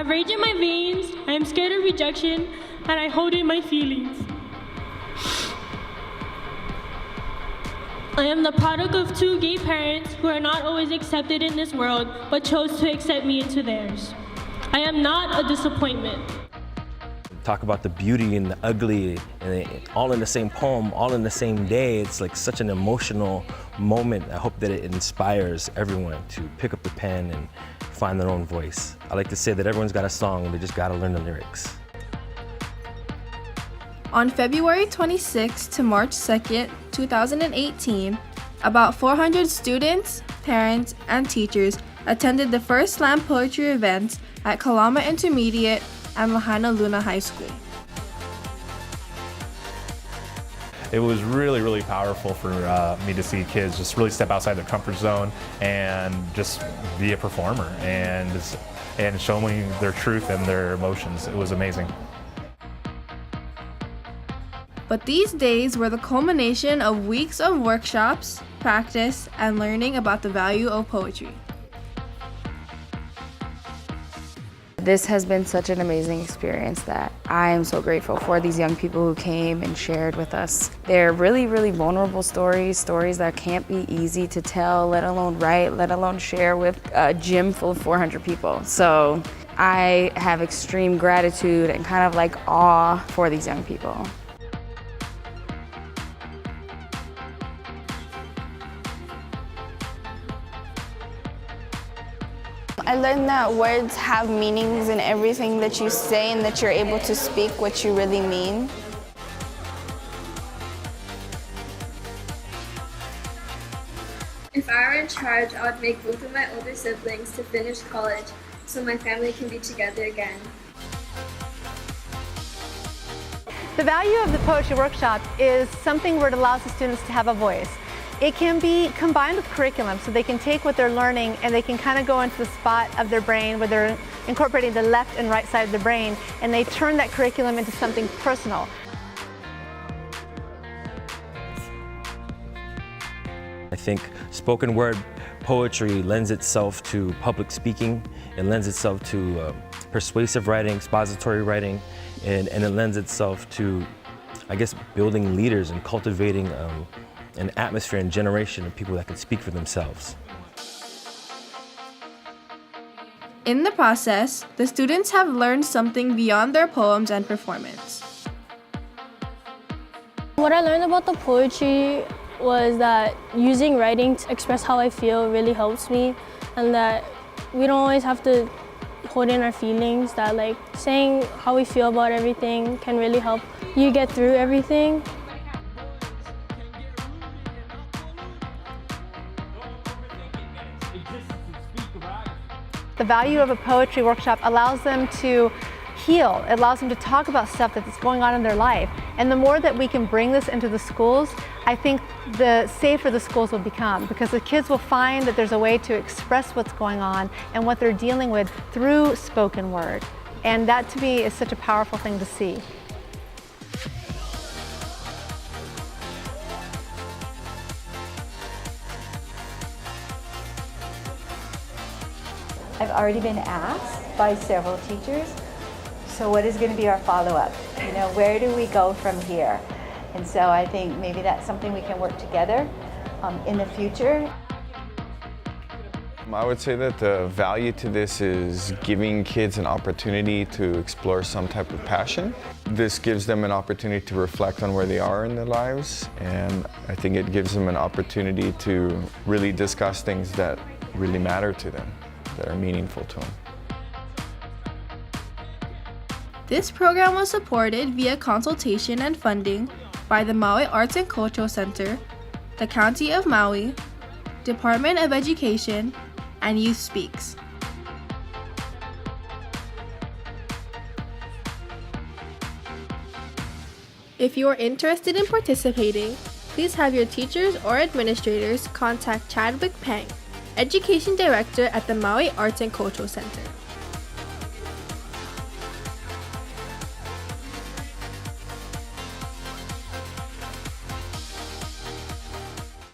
have rage in my veins, I am scared of rejection, and I hold in my feelings. I am the product of two gay parents who are not always accepted in this world, but chose to accept me into theirs. I am not a disappointment. Talk about the beauty and the ugly, and all in the same poem, all in the same day. It's like such an emotional moment. I hope that it inspires everyone to pick up the pen and find their own voice. I like to say that everyone's got a song, they just gotta learn the lyrics. On February 26 to March 2nd, 2018, about 400 students, parents, and teachers attended the first slam poetry events at Kalama Intermediate and Lahaianluna High School. It was really, really powerful for me to see kids just really step outside their comfort zone and just be a performer and showing their truth and their emotions. It was amazing. But these days were the culmination of weeks of workshops, practice, and learning about the value of poetry. This has been such an amazing experience that I am so grateful for these young people who came and shared with us. They're really, really vulnerable stories that can't be easy to tell, let alone write, let alone share with a gym full of 400 people. So I have extreme gratitude and kind of like awe for these young people. I learned that words have meanings in everything that you say and that you're able to speak what you really mean. If I were in charge, I would make both of my older siblings to finish college so my family can be together again. The value of the poetry workshop is something where it allows the students to have a voice. It can be combined with curriculum, so they can take what they're learning and they can kind of go into the spot of their brain where they're incorporating the left and right side of the brain, and they turn that curriculum into something personal. I think spoken word poetry lends itself to public speaking, it lends itself to persuasive writing, expository writing, and it lends itself to, I guess, building leaders and cultivating an atmosphere and generation of people that can speak for themselves. In the process, the students have learned something beyond their poems and performance. What I learned about the poetry was that using writing to express how I feel really helps me, and that we don't always have to hold in our feelings, that like saying how we feel about everything can really help you get through everything. The value of a poetry workshop allows them to heal. It allows them to talk about stuff that's going on in their life. And the more that we can bring this into the schools, I think the safer the schools will become, because the kids will find that there's a way to express what's going on and what they're dealing with through spoken word. And that to me is such a powerful thing to see. I've already been asked by several teachers, so what is going to be our follow-up? You know, where do we go from here? And so I think maybe that's something we can work together in the future. I would say that the value to this is giving kids an opportunity to explore some type of passion. This gives them an opportunity to reflect on where they are in their lives, and I think it gives them an opportunity to really discuss things that really matter to them, that are meaningful to them. This program was supported via consultation and funding by the Maui Arts and Cultural Center, the County of Maui, Department of Education, and Youth Speaks. If you are interested in participating, please have your teachers or administrators contact Chadwick Pang, Education Director at the Maui Arts and Cultural Center.